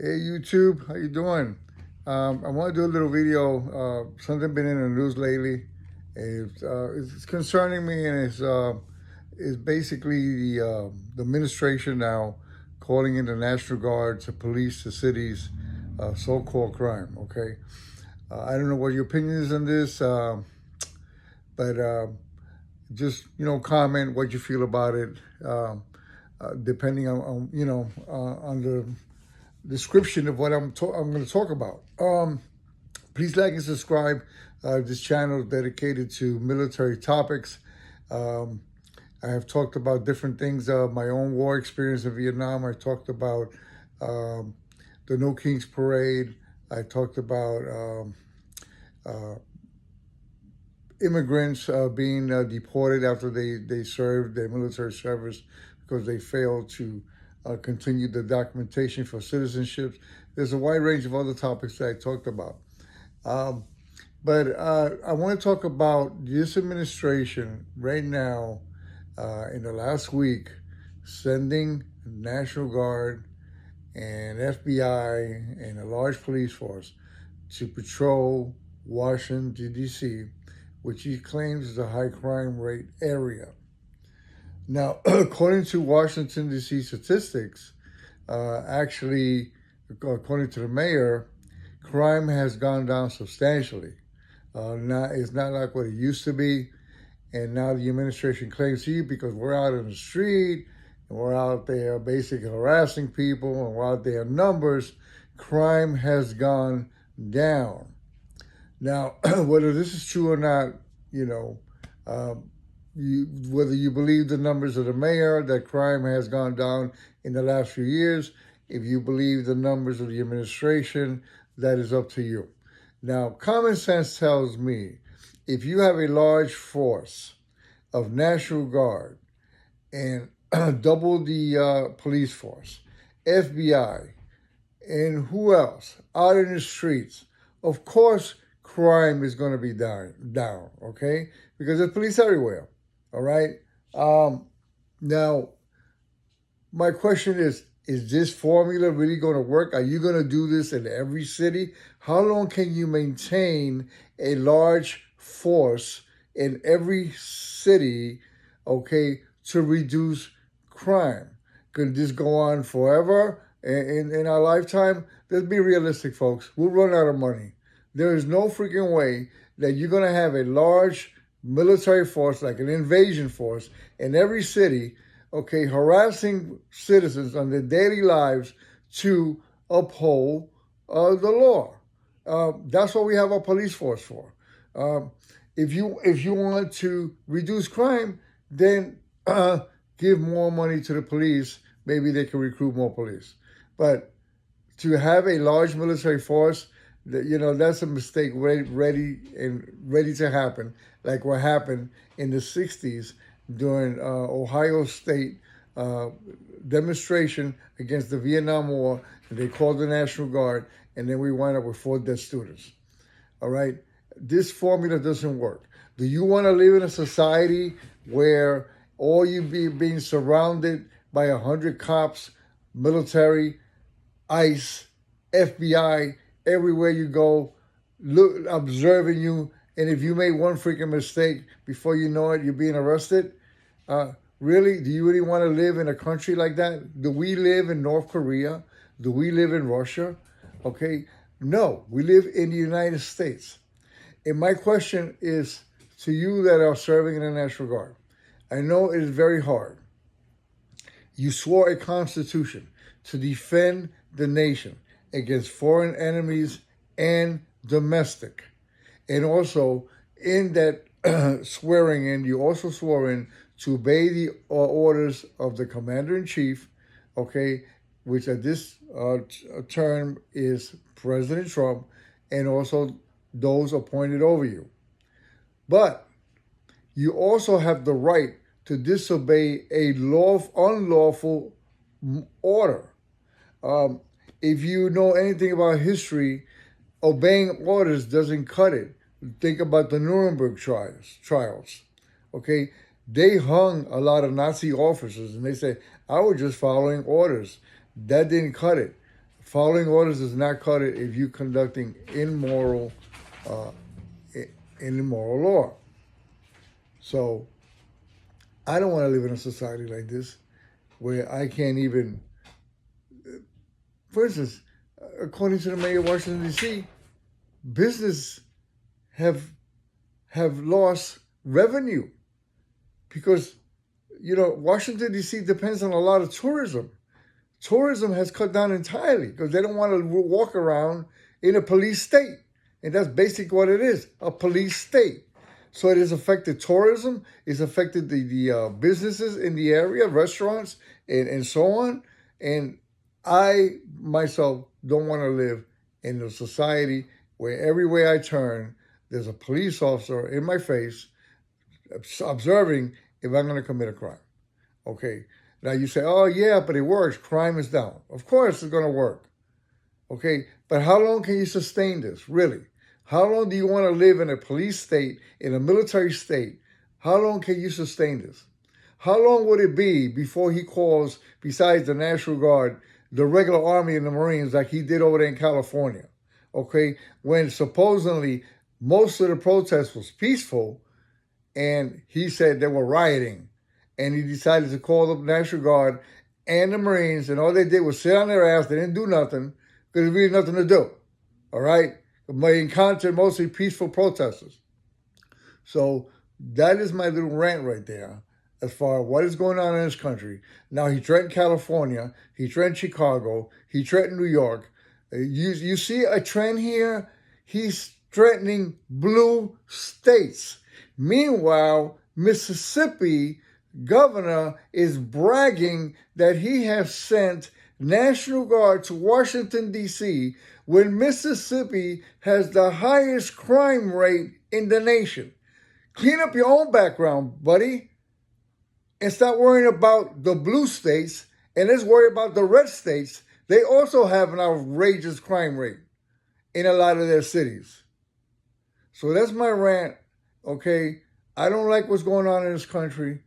Hey YouTube, how you doing? I want to do a little video. Something been in the news lately. It's concerning me, and it's basically the administration now calling in the National Guard to police the city's so-called crime. Okay, I don't know what your opinion is on this, but just comment what you feel about it, depending on the description of what I'm going to talk about. Please like and subscribe. This channel is dedicated to military topics. Um, I have talked about different things, my own war experience in Vietnam. I talked about um, the No Kings Parade. I talked about uh, immigrants being deported after they served their military service because they failed to continue the documentation for citizenship. There's a wide range of other topics that I talked about. Um, but I want to talk about this administration right now, in the last week, sending National Guard and FBI and a large police force to patrol Washington, D.C., which he claims is a high crime rate area. Now, according to Washington, D.C. statistics, actually, according to the mayor, crime has gone down substantially. It's not like what it used to be. And now the administration claims, see, because we're out in the street and we're out there basically harassing people and we're out there in numbers, crime has gone down. Now, whether this is true or not, whether you believe the numbers of the mayor that crime has gone down in the last few years, if you believe the numbers of the administration, that is up to you. Now, common sense tells me if you have a large force of National Guard and double the police force, FBI, and who else out in the streets, of course crime is going to be down, okay? Because there's police everywhere, all right? Now, my question is this formula really going to work? Are you going to do this in every city? How long can you maintain a large force in every city, okay, to reduce crime? Could this go on forever in our lifetime? Let's be realistic, folks. We'll run out of money. There is no freaking way that you're going to have a large military force, like an invasion force, in every city, okay, harassing citizens on their daily lives to uphold the law. That's what we have our police force for. If you want to reduce crime, then give more money to the police. Maybe they can recruit more police. But to have a large military force, that's a mistake ready to happen, like what happened in the 60s during Ohio State demonstration against the Vietnam War. And they called the National Guard, and then we wind up with 4 dead students. All right? This formula doesn't work. Do you want to live in a society where all you being surrounded by 100 cops, military, ICE, FBI, everywhere you go, observing you, and if you make one freaking mistake, before you know it, you're being arrested? Really? Do you really want to live in a country like that? Do we live in North Korea? Do we live in Russia? Okay, no, we live in the United States. And my question is to you that are serving in the National Guard. I know it is very hard. You swore a constitution to defend the nation against foreign enemies and domestic. And also, in that swearing in, you also swore in to obey the orders of the commander-in-chief, okay, which at this term is President Trump, and also those appointed over you. But you also have the right to disobey a unlawful order. If you know anything about history, obeying orders doesn't cut it. Think about the Nuremberg trials. Okay, they hung a lot of Nazi officers, and they say, I was just following orders. That didn't cut it. Following orders does not cut it if you're conducting immoral law. So I don't want to live in a society like this where I can't even, for instance, according to the mayor of Washington, D.C., business have lost revenue because, Washington, D.C. depends on a lot of tourism. Tourism has cut down entirely because they don't want to walk around in a police state. And that's basically what it is, a police state. So it has affected tourism, it's affected the businesses in the area, restaurants, and so on. And I, myself, don't want to live in a society where everywhere I turn, there's a police officer in my face observing if I'm going to commit a crime. Okay. Now you say, oh yeah, but it works. Crime is down. Of course it's going to work. Okay. But how long can you sustain this, really? How long do you want to live in a police state, in a military state? How long can you sustain this? How long would it be before he calls, besides the National Guard, the regular Army and the Marines like he did over there in California? Okay, when supposedly most of the protest was peaceful and he said they were rioting, and he decided to call the National Guard and the Marines, and all they did was sit on their ass. They didn't do nothing because there's really nothing to do. All right? They encountered mostly peaceful protesters. So that is my little rant right there as far as what is going on in this country. Now, he threatened California. He threatened Chicago. He threatened New York. You see a trend here? He's threatening blue states. Meanwhile, Mississippi governor is bragging that he has sent National Guard to Washington, D.C., when Mississippi has the highest crime rate in the nation. Clean up your own background, buddy, and stop worrying about the blue states, and let's worry about the red states. They also have an outrageous crime rate in a lot of their cities. So that's my rant, okay? I don't like what's going on in this country.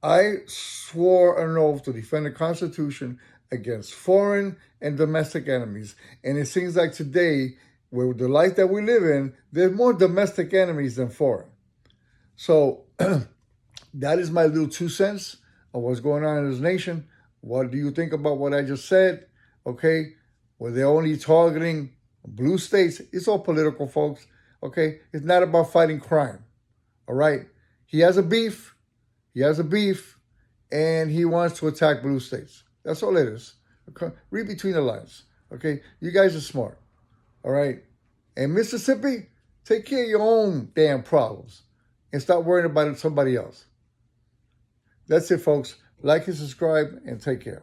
I swore an oath to defend the Constitution against foreign and domestic enemies. And it seems like today, with the life that we live in, there's more domestic enemies than foreign. So that is my little 2 cents of what's going on in this nation. What do you think about what I just said? Okay, well, they're only targeting blue states. It's all political, folks. Okay, it's not about fighting crime. All right, he has a beef, and he wants to attack blue states. That's all it is. Okay? Read between the lines. Okay, you guys are smart. All right, and Mississippi, take care of your own damn problems and stop worrying about somebody else. That's it, folks. Like and subscribe, and take care.